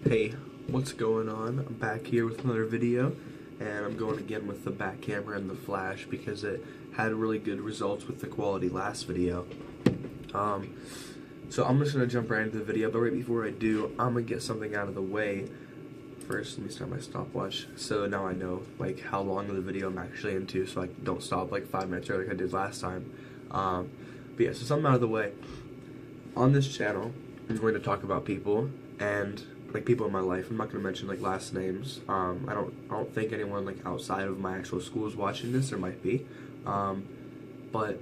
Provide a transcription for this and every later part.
Hey, what's going on? I'm back here with another video, and I'm going again with the back camera and the flash because it had really good results with the quality last video. So I'm just going to jump right into the video, but right before I do, I'm going to get something out of the way. First, let me start my stopwatch, so now I know like how long of the video I'm actually into, so I don't stop like 5 minutes early like I did last time. But yeah, so something out of the way. On this channel, I'm going to talk about people and like people in my life. I'm not going to mention like last names. I don't think anyone like outside of my actual school is watching this. There might be, but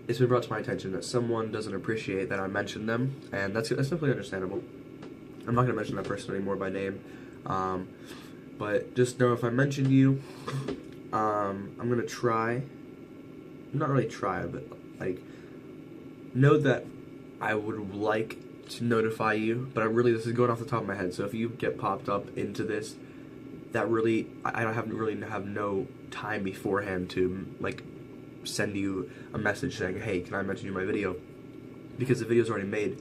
it's been brought to my attention that someone doesn't appreciate that I mentioned them, and that's simply understandable. I'm not going to mention that person anymore by name, but just know if I mention you, I'm going to try. Not really try, but like know that I would like to notify you, but this is going off the top of my head, so if you get popped up into this, that really, I don't have no time beforehand to like send you a message saying, hey, can I mention you in my video, because the video's already made,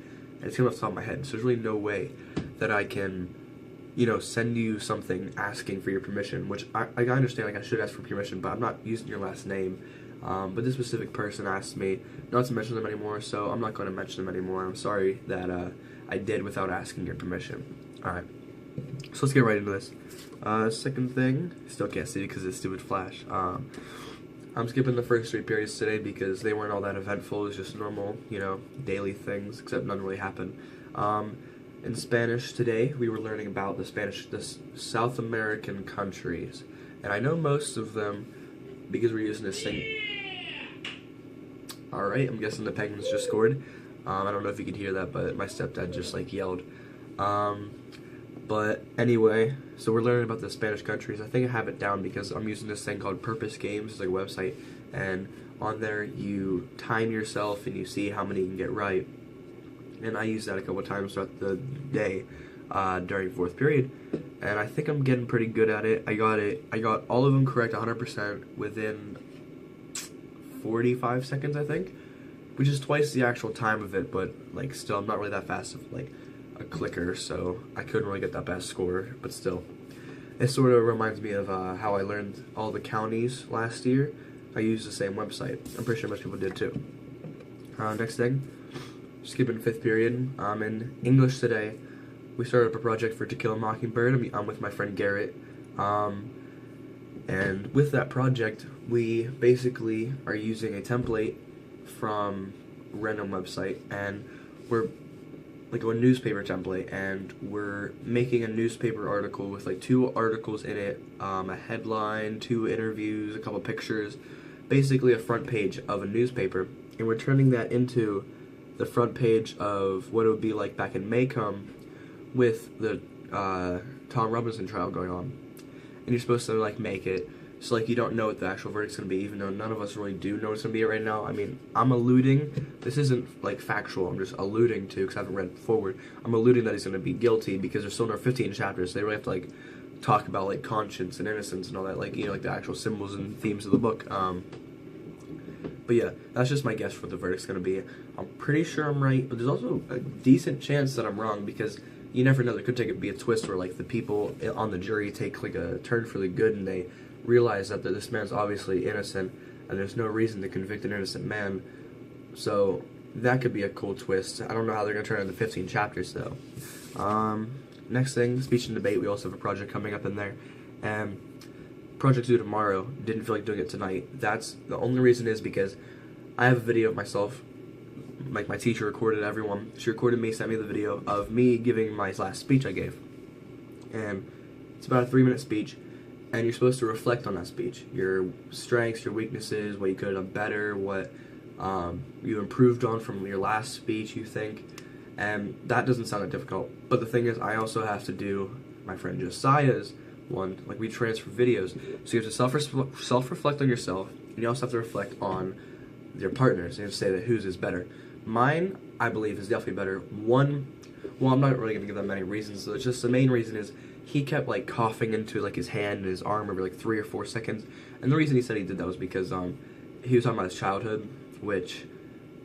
and it's coming off the top of my head, so there's really no way that I can, send you something asking for your permission, which I understand, like I should ask for permission, but I'm not using your last name. But this specific person asked me not to mention them anymore, so I'm not going to mention them anymore. I'm sorry that I did without asking your permission. Alright, so let's get right into this. Second thing, still can't see it because it's stupid flash. I'm skipping the first 3 periods today because they weren't all that eventful. It was just normal, daily things, except none really happened. In Spanish today, we were learning about the South American countries, and I know most of them because we're using this thing. Alright, I'm guessing the Penguins just scored. I don't know if you could hear that, but my stepdad just like yelled. But anyway, so we're learning about the Spanish countries. I think I have it down because I'm using this thing called Purpose Games. It's like a website, and on there you time yourself and you see how many you can get right. And I used that a couple times throughout the day during 4th period, and I think I'm getting pretty good at it. I got all of them correct 100% within 45 seconds, I think, which is twice the actual time of it, but like still I'm not really that fast of like a clicker, so I couldn't really get that best score, but still. It sort of reminds me of how I learned all the counties last year. I used the same website. I'm pretty sure most people did too. Next thing, skipping 5th period. In English today, we started up a project for To Kill a Mockingbird. I'm with my friend Garrett, and with that project, we basically are using a template from a random website, and we're like a newspaper template, and we're making a newspaper article with like 2 articles in it, a headline, 2 interviews, a couple pictures, basically a front page of a newspaper, and we're turning that into the front page of what it would be like back in Maycomb with the Tom Robinson trial going on. And you're supposed to like make it so like you don't know what the actual verdict's gonna be, even though none of us really do know what's gonna be right now. I mean, I'm alluding, this isn't like factual, I'm just alluding to, because I haven't read forward, I'm alluding that he's gonna be guilty because there's still another 15 chapters, so they really have to like talk about like conscience and innocence and all that, like, like the actual symbols and themes of the book. But yeah, that's just my guess for what the verdict's gonna be. I'm pretty sure I'm right, but there's also a decent chance that I'm wrong, because you never know, there could be a twist where like the people on the jury take like a turn for the good and they realize that this man's obviously innocent and there's no reason to convict an innocent man. So that could be a cool twist. I don't know how they're going to turn into 15 chapters though. Next thing, speech and debate. We also have a project coming up in there, and project due tomorrow. Didn't feel like doing it tonight. That's the only reason is because I have a video of myself. Like my teacher recorded everyone. She recorded me, sent me the video of me giving my last speech I gave. And it's about a 3-minute speech, and you're supposed to reflect on that speech. Your strengths, your weaknesses, what you could have done better, what you improved on from your last speech, you think. And that doesn't sound that difficult. But the thing is, I also have to do my friend Josiah's one. Like, we transfer videos. So you have to self-reflect on yourself, and you also have to reflect on your partners. You have to say that whose is better. Mine, I believe, is definitely better. Well, I'm not really going to give that many reasons. So it's just the main reason is he kept like coughing into like his hand and his arm every like 3 or 4 seconds. And the reason he said he did that was because he was talking about his childhood, which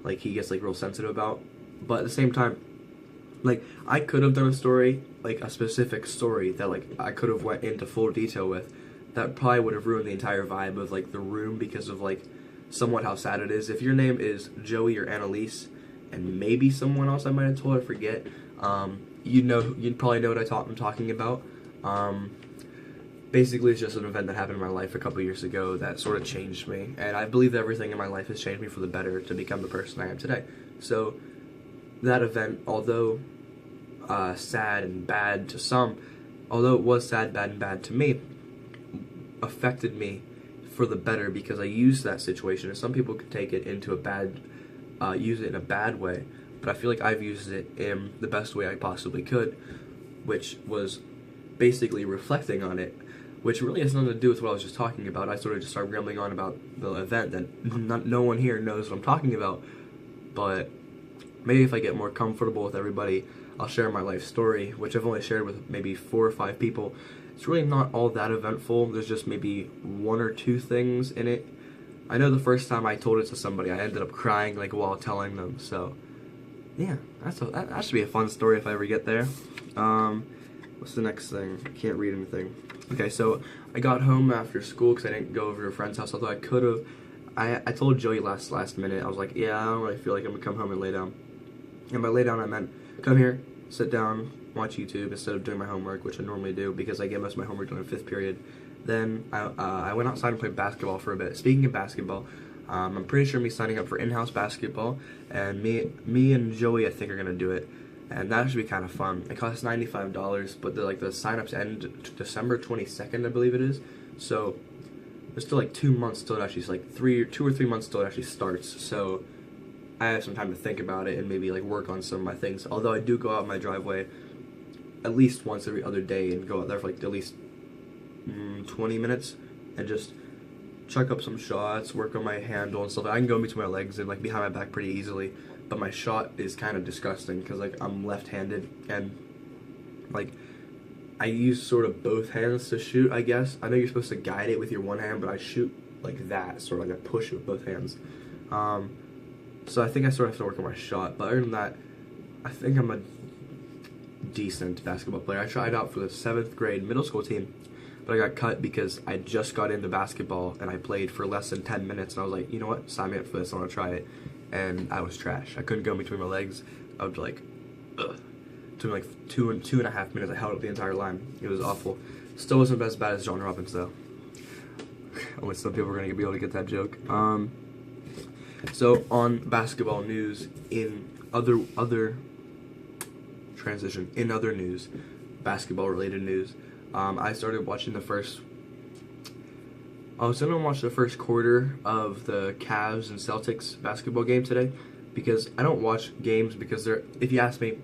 like he gets like real sensitive about. But at the same time, Like, I could have done a story, like a specific story that like I could have went into full detail with. That probably would have ruined the entire vibe of like the room because of like somewhat how sad it is. If your name is Joey or Annalise, and maybe someone else I might have told, I forget. You'd probably know what I'm talking about. Basically, it's just an event that happened in my life a couple years ago that sort of changed me, and I believe that everything in my life has changed me for the better to become the person I am today. So, that event, although sad and bad to some, although it was sad, bad, and bad to me, affected me for the better because I used that situation. And some people could take it into use it in a bad way, but I feel like I've used it in the best way I possibly could, which was basically reflecting on it, which really has nothing to do with what I was just talking about. I sort of just started rambling on about the event that no one here knows what I'm talking about, but maybe if I get more comfortable with everybody, I'll share my life story, which I've only shared with maybe 4 or 5 people. It's really not all that eventful. There's just maybe 1 or 2 things in it. I know the first time I told it to somebody, I ended up crying like while telling them. So, yeah, that should be a fun story if I ever get there. What's the next thing? I can't read anything. Okay, so I got home after school because I didn't go over to a friend's house, although I could have. I told Joey last minute, I was like, yeah, I don't really feel like I'm going to come home and lay down. And by lay down, I meant come here, sit down, watch YouTube instead of doing my homework, which I normally do because I get most of my homework done in 5th period. Then I went outside and played basketball for a bit. Speaking of basketball, I'm pretty sure me signing up for in-house basketball, and me and Joey I think are going to do it. And that should be kind of fun. It costs $95, but the sign-ups end December 22nd, I believe it is. So there's still like 2 months till it actually, like 2 or 3 months till it actually starts. So I have some time to think about it and maybe like work on some of my things. Although I do go out my driveway at least once every other day and go out there for like at least 20 minutes and just chuck up some shots, work on my handle and stuff. I can go between my legs and like behind my back pretty easily. But my shot is kind of disgusting because like I'm left-handed and like I use sort of both hands to shoot, I guess. I know you're supposed to guide it with your one hand, but I shoot like that, sort of like I push with both hands. So I think I sort of have to work on my shot. But other than that, I think I'm a decent basketball player. I tried out for the 7th grade middle school team, but I got cut because I just got into basketball and I played for less than 10 minutes. And I was like, you know what, sign me up for this, I want to try it. And I was trash. I couldn't go between my legs. I would like, ugh. It took me like 2.5 minutes. I held up the entire line. It was awful. Still wasn't as bad as John Robbins though. Only some people are gonna be able to get that joke. So on basketball news, in other news, basketball related news, I started watching I was gonna watch the first quarter of the Cavs and Celtics basketball game today because I don't watch games because if you ask me,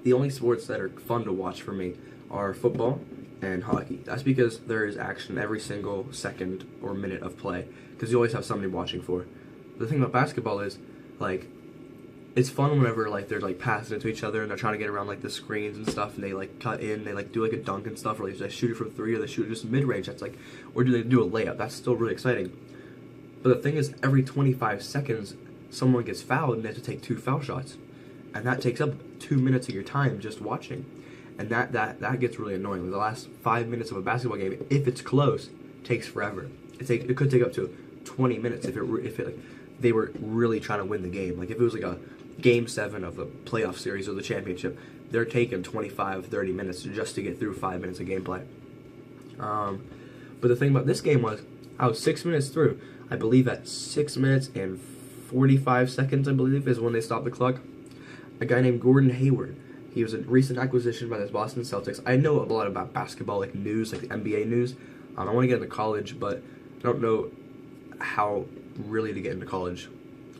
the only sports that are fun to watch for me are football and hockey. That's because there is action every single second or minute of play because you always have somebody watching for. The thing about basketball is like it's fun whenever like they're like passing it to each other and they're trying to get around like the screens and stuff and they like cut in, they like do like a dunk and stuff, or they shoot it from 3 or they shoot it just mid-range. That's like, or do they do a layup? That's still really exciting. But the thing is, every 25 seconds someone gets fouled and they have to take 2 foul shots, and that takes up 2 minutes of your time just watching, and that gets really annoying. The last 5 minutes of a basketball game, if it's close, takes forever. It could take up to 20 minutes if it like they were really trying to win the game. Like if it was like a Game 7 of the playoff series or the championship, they're taking 25-30 minutes just to get through 5 minutes of gameplay. But the thing about this game was, I was 6 minutes through. I believe at 6 minutes and 45 seconds, I believe, is when they stopped the clock. A guy named Gordon Hayward. He was a recent acquisition by the Boston Celtics. I know a lot about basketball, like news, like the NBA news. I want to get into college, but I don't know how really to get into college.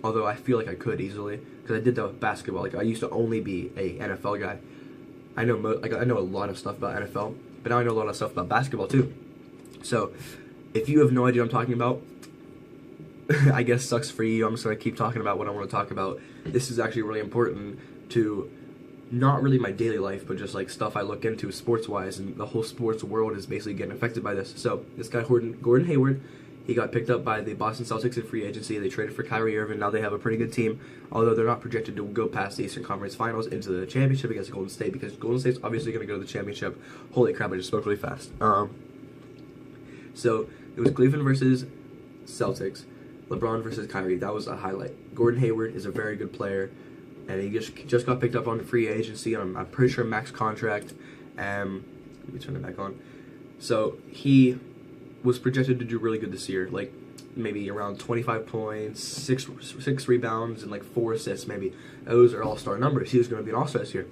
Although I feel like I could easily, because I did that with basketball. Like I used to only be a NFL guy. I know a lot of stuff about NFL, but now I know a lot of stuff about basketball too. So, if you have no idea what I'm talking about, I guess sucks for you. I'm just gonna keep talking about what I want to talk about. This is actually really important to not really my daily life, but just like stuff I look into sports-wise, and the whole sports world is basically getting affected by this. So, this guy Gordon Hayward, He got picked up by the Boston Celtics in free agency. They traded for Kyrie Irving. Now they have a pretty good team, although they're not projected to go past the Eastern Conference Finals into the championship against Golden State, because Golden State's obviously going to go to the championship. Holy crap, I just spoke really fast. So it was Cleveland versus Celtics, LeBron versus Kyrie. That was a highlight. Gordon Hayward is a very good player, and he just got picked up on the free agency. I'm pretty sure max contract. Let me turn it back on. So he was projected to do really good this year, like maybe around 25 points, six rebounds, and like 4 assists maybe. Those are all-star numbers. He was going to be an all-star this year.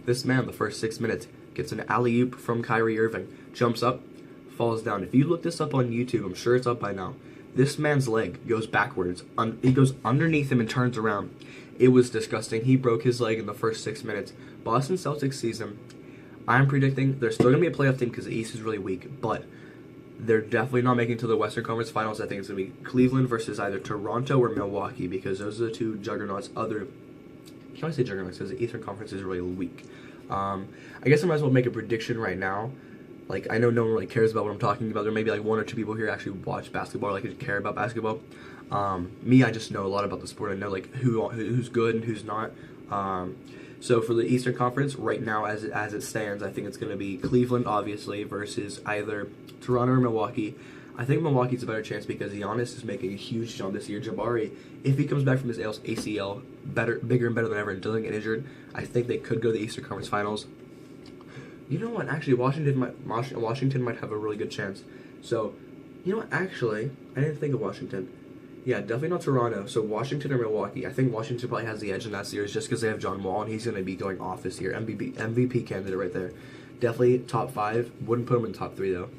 This man, the first 6 minutes, gets an alley-oop from Kyrie Irving, jumps up, falls down. If you look this up on YouTube, I'm sure it's up by now, this man's leg goes backwards. He goes underneath him and turns around. It was disgusting. He broke his leg in the first 6 minutes. Boston Celtics season, I'm predicting they're still going to be a playoff team because the East is really weak, but they're definitely not making it to the Western Conference Finals. I think it's going to be Cleveland versus either Toronto or Milwaukee, because those are the two juggernauts. Can I say juggernauts? Because the Eastern Conference is really weak. I guess I might as well make a prediction right now. Like, I know no one really cares about what I'm talking about. There may be like 1 or 2 people here who actually watch basketball or like care about basketball. Me, I just know a lot about the sport. I know like who's good and who's not. So for the Eastern Conference, right now as it stands, I think it's going to be Cleveland, obviously, versus either Toronto or Milwaukee. I think Milwaukee's a better chance because Giannis is making a huge jump this year. Jabari, if he comes back from his ACL, bigger and better than ever and doesn't get injured, I think they could go to the Eastern Conference Finals. You know what? Actually, Washington might have a really good chance. So, you know what? Actually, I didn't think of Washington. Yeah, definitely not Toronto. So Washington or Milwaukee. I think Washington probably has the edge in that series just because they have John Wall, and he's going to be going off this year. MVP candidate right there. Definitely top 5. Wouldn't put him in top 3 though.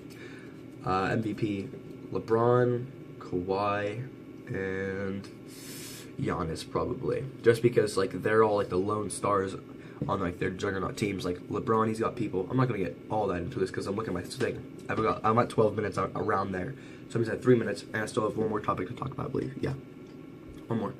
MVP, LeBron, Kawhi, and Giannis probably. Just because like they're all like the lone stars on like their juggernaut teams. Like LeBron, he's got people. I'm not gonna get all that into this because I'm looking at my thing. I'm at 12 minutes around there. So I'm at 3 minutes, and I still have one more topic to talk about, I believe. Yeah, one more.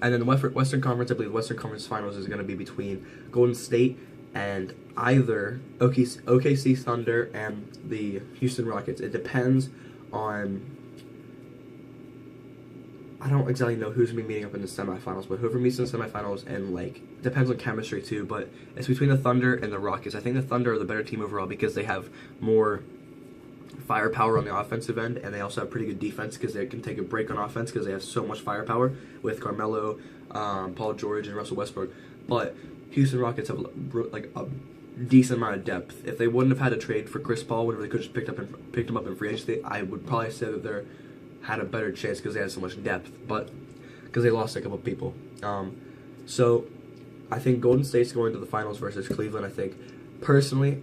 And then the Western Conference, I believe the Western Conference Finals is going to be between Golden State and either OKC Thunder and the Houston Rockets. It depends on... I don't exactly know who's going to be meeting up in the semifinals, but whoever meets in the semifinals, and like, depends on chemistry too, but it's between the Thunder and the Rockets. I think the Thunder are the better team overall because they have more firepower on the offensive end, and they also have pretty good defense because they can take a break on offense because they have so much firepower with Carmelo, Paul George, and Russell Westbrook. But Houston Rockets have like a decent amount of depth. If they wouldn't have had to trade for Chris Paul, whenever they could just picked him up in free agency, I would probably say that they had a better chance because they had so much depth, but because they lost a couple people. So I think Golden State's going to the finals versus Cleveland. I think personally,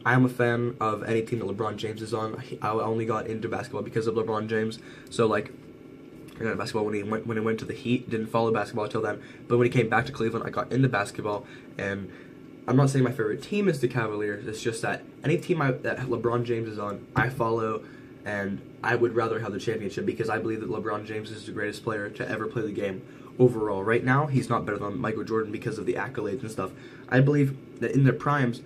I am a fan of any team that LeBron James is on. I only got into basketball because of LeBron James. So like, I got into basketball when he went to the Heat. Didn't follow basketball until then. But when he came back to Cleveland, I got into basketball. And I'm not saying my favorite team is the Cavaliers. It's just that any team that LeBron James is on, I follow, and I would rather have the championship because I believe that LeBron James is the greatest player to ever play the game overall. Right now, he's not better than Michael Jordan because of the accolades and stuff. I believe that in their primes,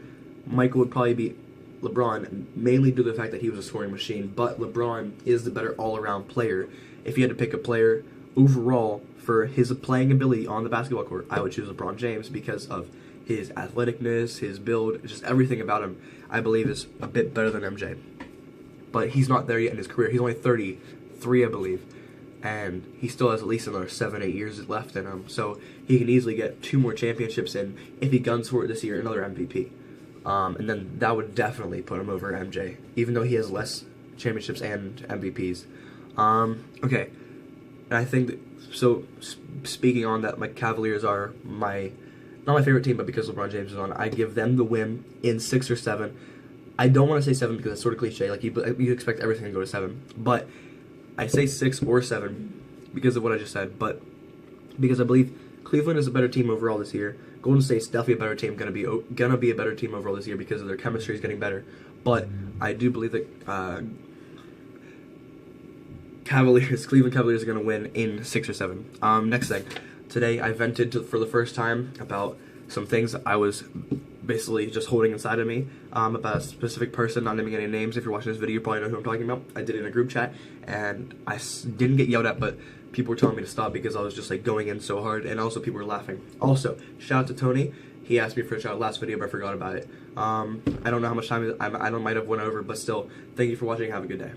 Michael would probably beat LeBron, mainly due to the fact that he was a scoring machine, but LeBron is the better all-around player. If you had to pick a player overall for his playing ability on the basketball court, I would choose LeBron James because of his athleticness, his build, just everything about him, I believe is a bit better than MJ. But he's not there yet in his career. He's only 33, I believe, and he still has at least another 7-8 years left in him, so he can easily get 2 more championships in. If he guns for it this year, another MVP. And then that would definitely put him over MJ, even though he has less championships and MVPs. Okay, and I think that, so speaking on that, my Cavaliers are not my favorite team, but because LeBron James is on, I give them the win in 6 or 7. I don't want to say 7 because it's sort of cliche, like you expect everything to go to 7, but I say 6 or 7 because of what I just said, but because I believe Cleveland is a better team overall this year. Golden State's definitely a better team, gonna be a better team overall this year because of their chemistry is getting better. But I do believe that Cleveland Cavaliers are gonna win in 6 or 7. Next thing, today I vented for the first time about some things that I was basically just holding inside of me about a specific person, not naming any names. If you're watching this video, you probably know who I'm talking about. I did it in a group chat, and I didn't get yelled at, but people were telling me to stop because I was just like going in so hard, and also people were laughing. Also, shout out to Tony. He asked me for a shout out last video, but I forgot about it. I don't know how much time I might have went over, but still, thank you for watching. Have a good day.